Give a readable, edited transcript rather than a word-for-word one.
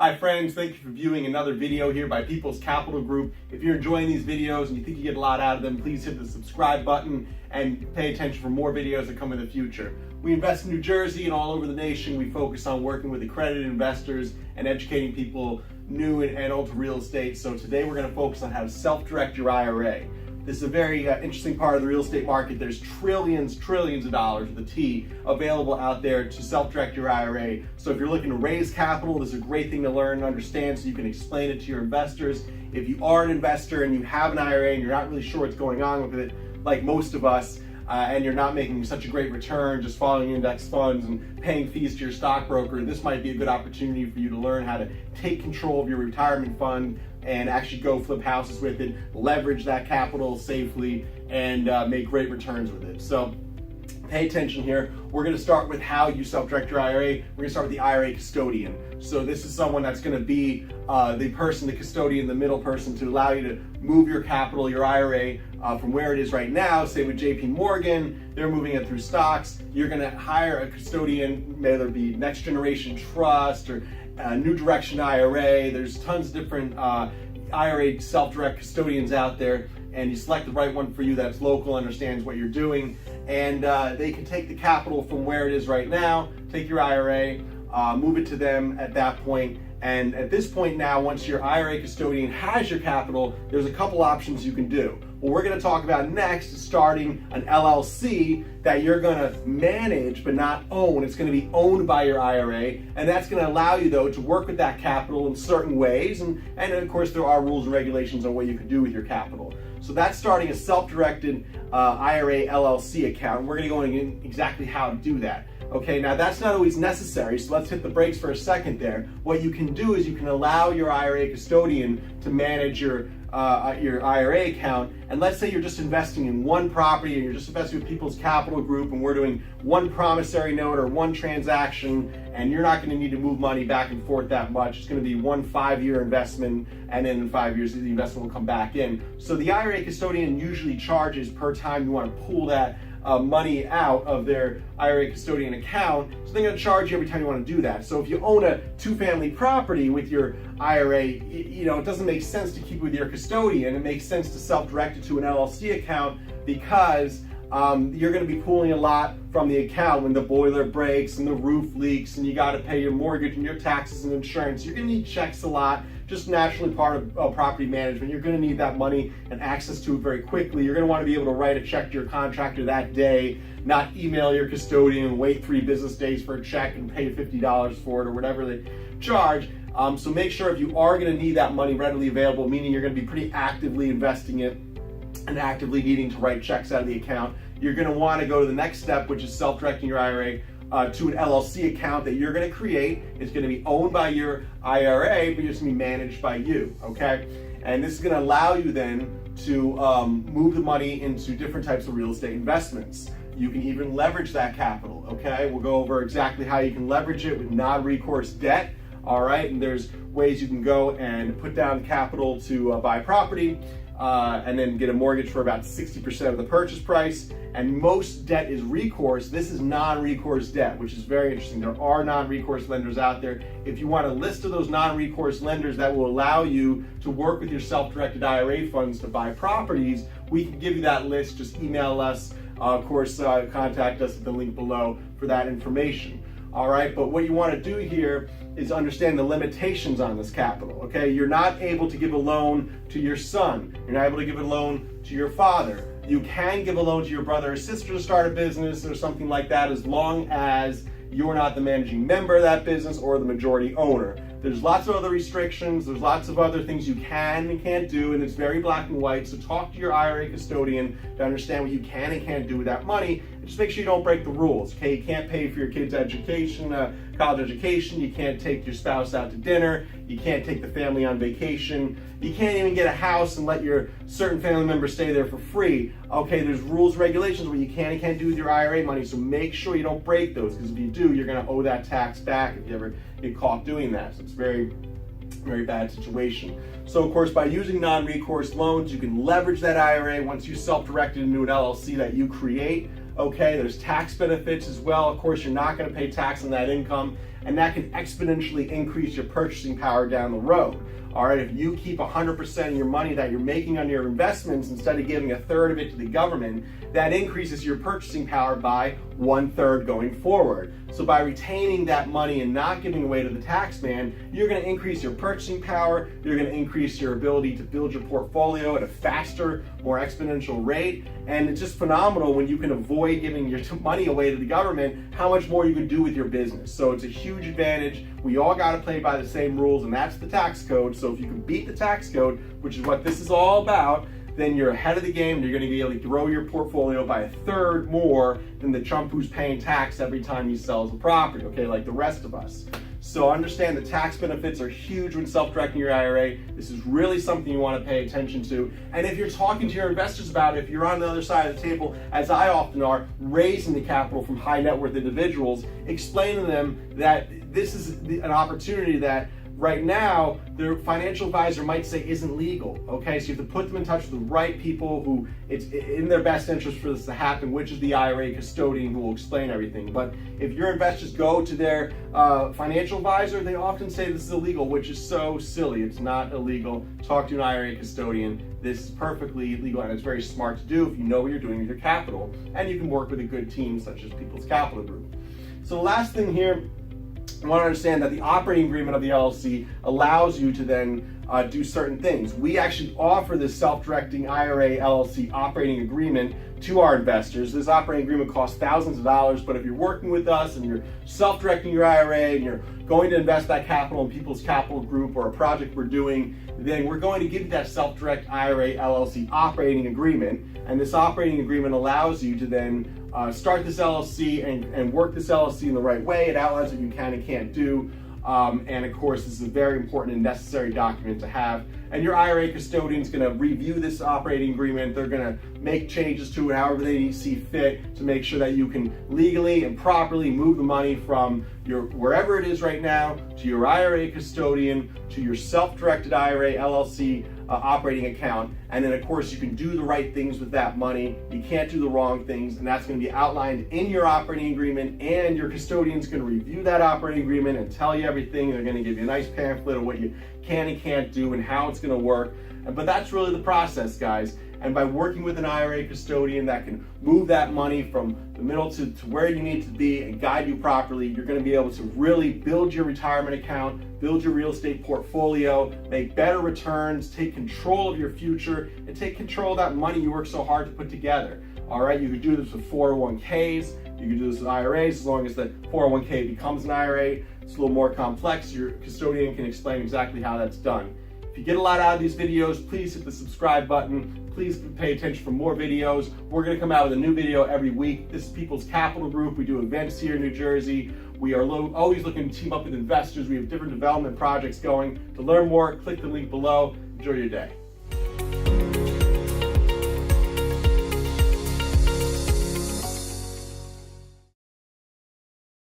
Hi friends, thank you for viewing another video here by People's Capital Group. If you're enjoying these videos and you think you get a lot out of them, please hit the subscribe button and pay attention for more videos that come in the future. We invest in New Jersey and all over the nation. We focus on working with accredited investors and educating people new and old to real estate. So today we're going to focus on how to self-direct your IRA. This is a very interesting part of the real estate market. There's trillions of dollars with a T available out there to self-direct your IRA. So if you're looking to raise capital, this is a great thing to learn and understand so you can explain it to your investors. If you are an investor and you have an IRA and you're not really sure what's going on with it, like most of us, and you're not making such a great return just following index funds and paying fees to your stockbroker, this might be a good opportunity for you to learn how to take control of your retirement fund and actually go flip houses with it, leverage that capital safely, and make great returns with it. So pay attention here. We're going to start with how you self-direct your IRA. We're going to start with the IRA custodian. So this is someone that's going to be the person, the custodian, the middle person to allow you to move your capital, your IRA, from where it is right now. Say with JP Morgan, they're moving it through stocks. You're going to hire a custodian, whether it be Next Generation Trust or New Direction IRA. There's tons of different IRA self-direct custodians out there, and you select the right one for you that's local, understands what you're doing, and they can take the capital from where it is right now, take your IRA, move it to them at that point. And at this point now, once your IRA custodian has your capital, there's a couple options you can do. What we're going to talk about next is starting an LLC that you're going to manage but not own. It's going to be owned by your IRA, and that's going to allow you, though, to work with that capital in certain ways. And of course, there are rules and regulations on what you can do with your capital. So that's starting a self-directed IRA LLC account. We're going to go into exactly how to do that. Okay, now that's not always necessary, so let's hit the brakes for a second there. What you can do is you can allow your IRA custodian to manage your IRA account, and let's say you're just investing in one property and you're just investing with People's Capital Group and we're doing one promissory note or one transaction, and you're not going to need to move money back and forth that much. It's going to be 1 5-year investment, and then in 5 years the investment will come back in. So the IRA custodian usually charges per time you want to pull that money out of their IRA custodian account, so they're going to charge you every time you want to do that. So if you own a 2-family property with your IRA, it doesn't make sense to keep it with your custodian. It makes sense to self-direct it to an LLC account because you're going to be pulling a lot from the account when the boiler breaks and the roof leaks and you got to pay your mortgage and your taxes and insurance. You're going to need checks a lot, just naturally part of property management. You're going to need that money and access to it very quickly. You're going to want to be able to write a check to your contractor that day, not email your custodian and wait 3 business days for a check and pay $50 for it or whatever they charge. So make sure if you are going to need that money readily available, meaning you're going to be pretty actively investing it and actively needing to write checks out of the account, you're going to want to go to the next step, which is self-directing your IRA to an LLC account that you're going to create. It's going to be owned by your IRA, but it's going to be managed by you, okay? And this is going to allow you then to move the money into different types of real estate investments. You can even leverage that capital, okay? We'll go over exactly how you can leverage it with non-recourse debt, all right? And there's ways you can go and put down capital to buy property, and then get a mortgage for about 60% of the purchase price. And most debt is recourse. This is non-recourse debt, which is very interesting. There are non-recourse lenders out there. If you want a list of those non-recourse lenders that will allow you to work with your self-directed IRA funds to buy properties, we can give you that list. Just email us. Of course, contact us at the link below for that information. All right, but what you want to do here is understand the limitations on this capital, okay? You're not able to give a loan to your son. You're not able to give a loan to your father. You can give a loan to your brother or sister to start a business or something like that, as long as you're not the managing member of that business or the majority owner. There's lots of other restrictions. There's lots of other things you can and can't do, and it's very black and white. So talk to your IRA custodian to understand what you can and can't do with that money. And just make sure you don't break the rules, okay? You can't pay for your kid's education, college education. You can't take your spouse out to dinner. You can't take the family on vacation. You can't even get a house and let your certain family members stay there for free. Okay, there's rules, regulations what you can and can't do with your IRA money, so make sure you don't break those, because if you do, you're going to owe that tax back if you ever get caught doing that. So it's very bad situation. So of course, by using non-recourse loans, you can leverage that IRA once you self-direct it into an LLC that you create. Okay, there's tax benefits as well. Of course, you're not going to pay tax on that income and that can exponentially increase your purchasing power down the road. All right, if you keep 100% of your money that you're making on your investments instead of giving a third of it to the government, that increases your purchasing power by 1/3 going forward. So by retaining that money and not giving away to the tax man, you're going to increase your purchasing power, you're going to increase your ability to build your portfolio at a faster, more exponential rate, and it's just phenomenal when you can avoid giving your money away to the government, how much more you can do with your business. So it's a huge advantage. We all got to play by the same rules, and that's the tax code. So if you can beat the tax code, which is what this is all about, then you're ahead of the game and you're going to be able to grow your portfolio by 1/3 more than the chump who's paying tax every time he sells a property, okay, like the rest of us. So understand the tax benefits are huge when self-directing your IRA. This is really something you want to pay attention to. And if you're talking to your investors about it, if you're on the other side of the table, as I often are, raising the capital from high net worth individuals, explain to them that this is an opportunity that right now, their financial advisor might say isn't legal, okay? So you have to put them in touch with the right people who it's in their best interest for this to happen, which is the IRA custodian who will explain everything. But if your investors go to their financial advisor, they often say this is illegal, which is so silly. It's not illegal. Talk to an IRA custodian. This is perfectly legal, and it's very smart to do if you know what you're doing with your capital, and you can work with a good team such as People's Capital Group. So the last thing here, I want to understand that the operating agreement of the LLC allows you to then do certain things. We actually offer this self-directing IRA LLC operating agreement to our investors. This operating agreement costs thousands of dollars, but if you're working with us and you're self-directing your IRA and you're going to invest that capital in People's Capital Group or a project we're doing, then we're going to give you that self-direct IRA LLC operating agreement. And this operating agreement allows you to then start this LLC and work this LLC in the right way. It outlines what you can and can't do. And of course, this is a very important and necessary document to have. And your IRA custodian is going to review this operating agreement. They're going to make changes to it however they see fit to make sure that you can legally and properly move the money from your wherever it is right now to your IRA custodian to your self-directed IRA LLC operating account. And then of course you can do the right things with that money. You can't do the wrong things, and that's going to be outlined in your operating agreement, and your custodian's going to review that operating agreement and tell you everything. They're going to give you a nice pamphlet of what you can and can't do and how it's going to work. But that's really the process, guys. And by working with an IRA custodian that can move that money from the middle to where you need to be and guide you properly, you're going to be able to really build your retirement account, build your real estate portfolio, make better returns, take control of your future, and take control of that money you work so hard to put together. All right, you could do this with 401ks, you can do this with IRAs as long as the 401k becomes an IRA. It's a little more complex. Your custodian can explain exactly how that's done. If you get a lot out of these videos, please hit the subscribe button. Please pay attention for more videos. We're going to come out with a new video every week. This is People's Capital Group. We do events here in New Jersey. We are always looking to team up with investors. We have different development projects going. To learn more, click the link below. Enjoy your day.